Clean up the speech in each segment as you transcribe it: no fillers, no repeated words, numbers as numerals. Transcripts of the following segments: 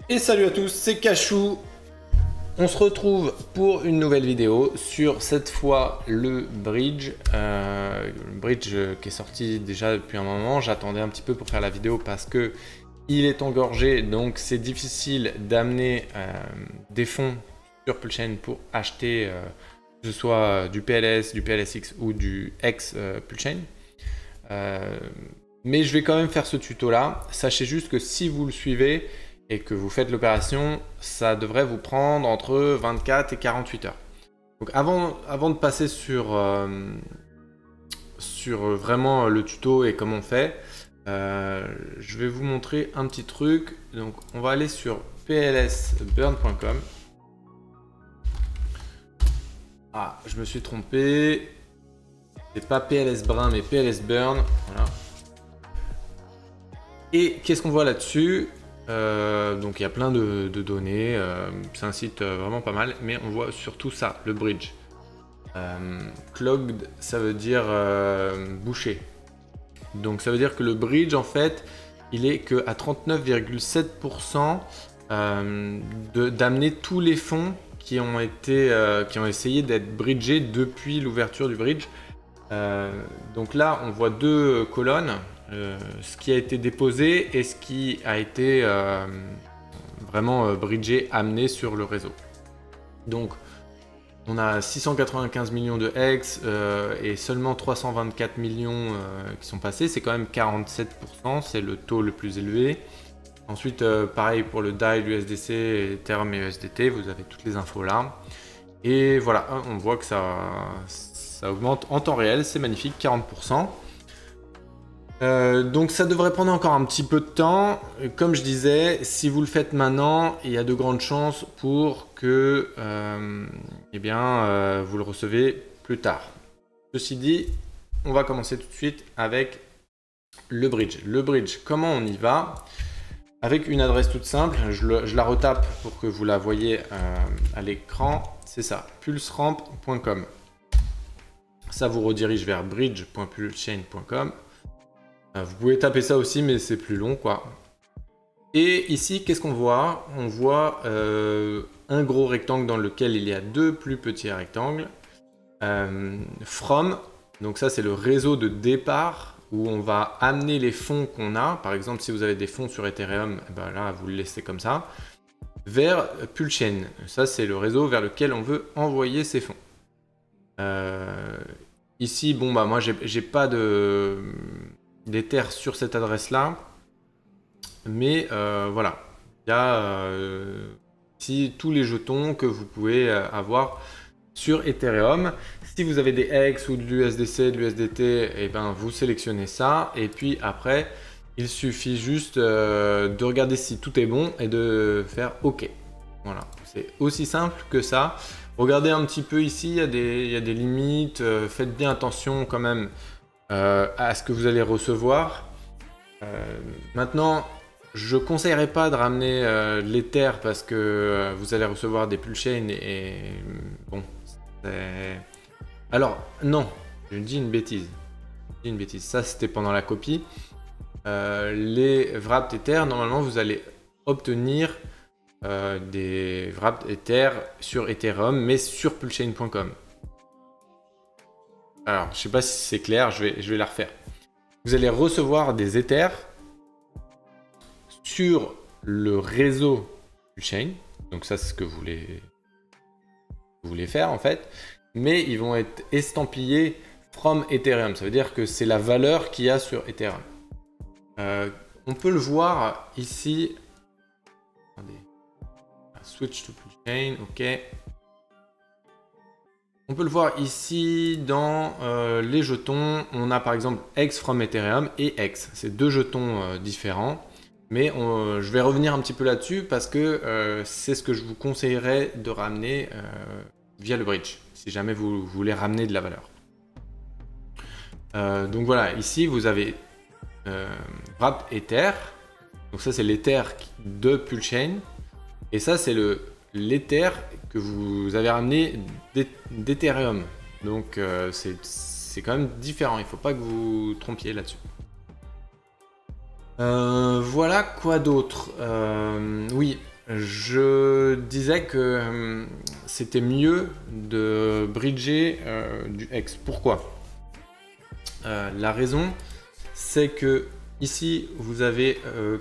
Et salut à tous, c'est Cachou. On se retrouve pour une nouvelle vidéo sur cette fois le bridge. Le bridge qui est sorti déjà depuis un moment. J'attendais un petit peu pour faire la vidéo parce que il est engorgé, donc c'est difficile d'amener des fonds sur Pulchain pour acheter que ce soit du PLS, du PLSX ou du ex Pulchain. Mais je vais quand même faire ce tuto là. Sachez juste que si vous le suivez et que vous faites l'opération, ça devrait vous prendre entre 24 et 48 heures. Donc avant de passer sur vraiment le tuto et comment on fait, je vais vous montrer un petit truc. Donc on va aller sur plsburn.com. Ah, je me suis trompé. C'est pas PLSBrun mais PLSburn. Voilà. Et qu'est-ce qu'on voit là-dessus? Donc il y a plein de données, c'est un site vraiment pas mal, mais on voit surtout ça, le bridge. Clogged, ça veut dire bouché. Donc ça veut dire que le bridge, en fait, il est que à 39,7% d'amener tous les fonds qui ont essayé d'être bridgés depuis l'ouverture du bridge. Donc là, on voit deux colonnes. Ce qui a été déposé et ce qui a été vraiment bridgé, amené sur le réseau. Donc on a 695 millions de hex et seulement 324 millions qui sont passés, c'est quand même 47%, c'est le taux le plus élevé. Ensuite pareil pour le DAI, l'USDC, Ethereum et USDT, vous avez toutes les infos là. Et voilà, on voit que ça augmente en temps réel, c'est magnifique, 40%. Donc ça devrait prendre encore un petit peu de temps. Comme je disais, si vous le faites maintenant, il y a de grandes chances pour que vous le recevez plus tard. Ceci dit, on va commencer tout de suite avec le bridge. Le bridge, comment on y va? Avec une adresse toute simple, je la retape pour que vous la voyez à l'écran. C'est ça, pulseramp.com. Ça vous redirige vers bridge.pulchain.com. Vous pouvez taper ça aussi, mais c'est plus long, quoi. Et ici, qu'est-ce qu'on voit? On voit un gros rectangle dans lequel il y a deux plus petits rectangles. From, donc ça c'est le réseau de départ où on va amener les fonds qu'on a. Par exemple, si vous avez des fonds sur Ethereum, ben là vous le laissez comme ça. Vers Pulchain, ça c'est le réseau vers lequel on veut envoyer ces fonds. Ici, bon bah moi j'ai pas d'Ether sur cette adresse là, mais voilà, il y a ici tous les jetons que vous pouvez avoir sur Ethereum. Si vous avez des hex ou de l'USDC, de l'USDT, et ben vous sélectionnez ça et puis après il suffit juste de regarder si tout est bon et de faire OK. Voilà, c'est aussi simple que ça. Regardez un petit peu ici, il y a des limites, faites bien attention quand même à ce que vous allez recevoir. Maintenant, je conseillerais pas de ramener l'Ether parce que vous allez recevoir des Pulchain et bon, alors non, je dis une bêtise. Ça c'était pendant la copie. Les wrapped Ether, normalement vous allez obtenir des wrapped Ether sur Ethereum, mais sur pulchain.com. Alors, je sais pas si c'est clair, je vais la refaire. Vous allez recevoir des Ethers sur le réseau Pulchain. Donc ça, c'est ce que vous voulez faire en fait. Mais ils vont être estampillés from Ethereum. Ça veut dire que c'est la valeur qu'il y a sur Ethereum. On peut le voir ici. Attendez. Switch to Pulchain, ok. On peut le voir ici dans les jetons. On a par exemple X from Ethereum et X. C'est deux jetons différents. Mais je vais revenir un petit peu là-dessus parce que c'est ce que je vous conseillerais de ramener via le bridge. Si jamais vous voulez ramener de la valeur. Donc voilà, ici vous avez Wrapped Ether. Donc ça c'est l'Ether de Pulchain. Et ça c'est l'Ether que vous avez ramené d'Ethereum. Donc c'est quand même différent, il ne faut pas que vous trompiez là-dessus. Voilà, quoi d'autre? Oui, je disais que c'était mieux de bridger du X. Pourquoi? La raison, c'est que ici, vous avez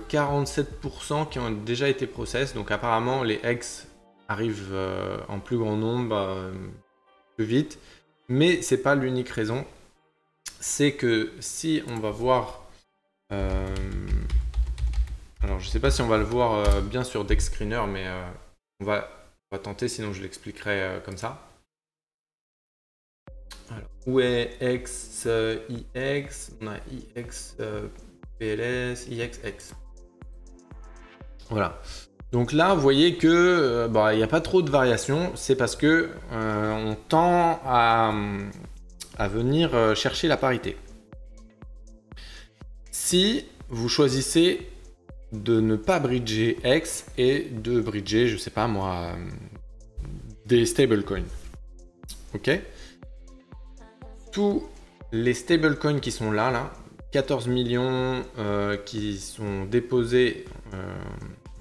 47% qui ont déjà été process. Donc apparemment, les X arrivent en plus grand nombre, plus vite. Mais c'est pas l'unique raison. C'est que si on va voir... alors, je ne sais pas si on va le voir bien sur Deck Screener, mais on va tenter, sinon je l'expliquerai comme ça. Alors, où est X, IX? On a IX, PLS, IXX. Voilà. Donc là, vous voyez que il n'y a pas trop de variations. C'est parce que on tend à venir chercher la parité. Si vous choisissez de ne pas bridger X et de bridger, je sais pas moi, des stablecoins. Ok? Tous les stablecoins qui sont là, 14 millions qui sont déposés,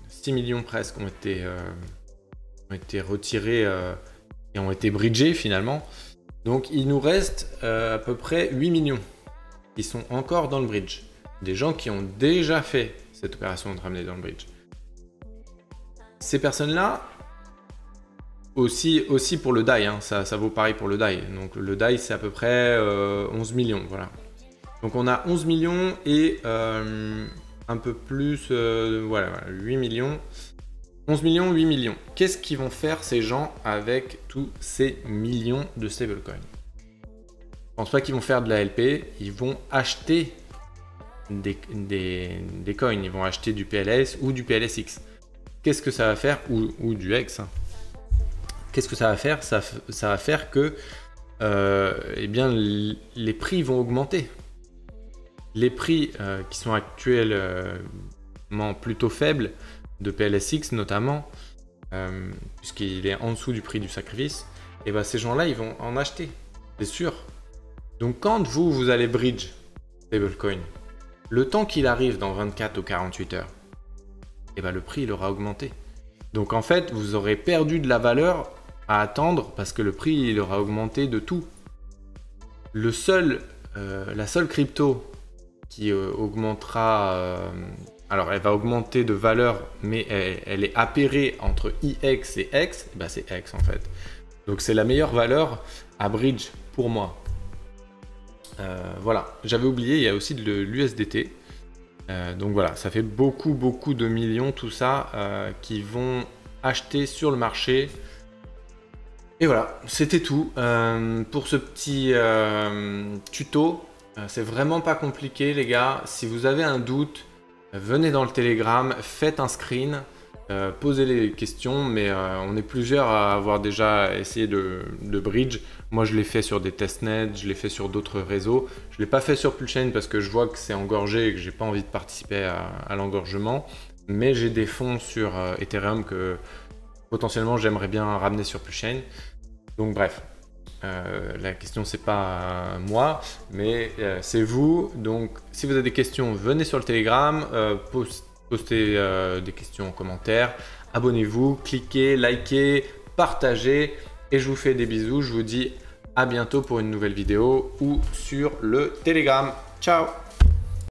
6 millions presque ont été retirés et ont été bridgés finalement. Donc il nous reste à peu près 8 millions qui sont encore dans le bridge. Des gens qui ont déjà fait cette opération de ramener dans le bridge. Ces personnes-là, aussi pour le DAI, hein, ça vaut pareil pour le DAI. Donc le DAI, c'est à peu près 11 millions. Voilà. Donc on a 11 millions et un peu plus, voilà, 8 millions. 11 millions, 8 millions. Qu'est-ce qu'ils vont faire ces gens avec tous ces millions de stablecoins? Je pense pas qu'ils vont faire de la LP, ils vont acheter des coins, ils vont acheter du PLS ou du PLSX. Qu'est-ce que ça va faire, ou du X, hein. Qu'est-ce que ça va faire? Ça va faire que eh bien, les prix vont augmenter. Les prix qui sont actuellement plutôt faibles, de PLSX notamment, puisqu'il est en dessous du prix du sacrifice, et ben ces gens-là, ils vont en acheter, c'est sûr. Donc quand vous allez bridge stablecoin, le temps qu'il arrive dans 24 ou 48 heures, et ben le prix il aura augmenté. Donc en fait, vous aurez perdu de la valeur à attendre parce que le prix il aura augmenté de tout. La seule crypto qui augmentera, alors elle va augmenter de valeur, mais elle est appairée entre IX et X, ben c'est X en fait. Donc c'est la meilleure valeur à bridge pour moi. Voilà, j'avais oublié, il y a aussi de l'USDT. Donc voilà, ça fait beaucoup de millions tout ça qui vont acheter sur le marché. Et voilà, c'était tout pour ce petit tuto. C'est vraiment pas compliqué les gars. Si vous avez un doute, venez dans le Telegram, faites un screen. Posez les questions, mais on est plusieurs à avoir déjà essayé de bridge. Moi, je l'ai fait sur des testnets, je l'ai fait sur d'autres réseaux. Je ne l'ai pas fait sur Pulsechain parce que je vois que c'est engorgé et que j'ai pas envie de participer à l'engorgement. Mais j'ai des fonds sur Ethereum que potentiellement j'aimerais bien ramener sur Pulsechain. Donc bref, la question c'est pas moi, mais c'est vous. Donc si vous avez des questions, venez sur le Telegram, postez des questions en commentaire, abonnez-vous, cliquez, likez, partagez et je vous fais des bisous. Je vous dis à bientôt pour une nouvelle vidéo ou sur le Telegram. Ciao!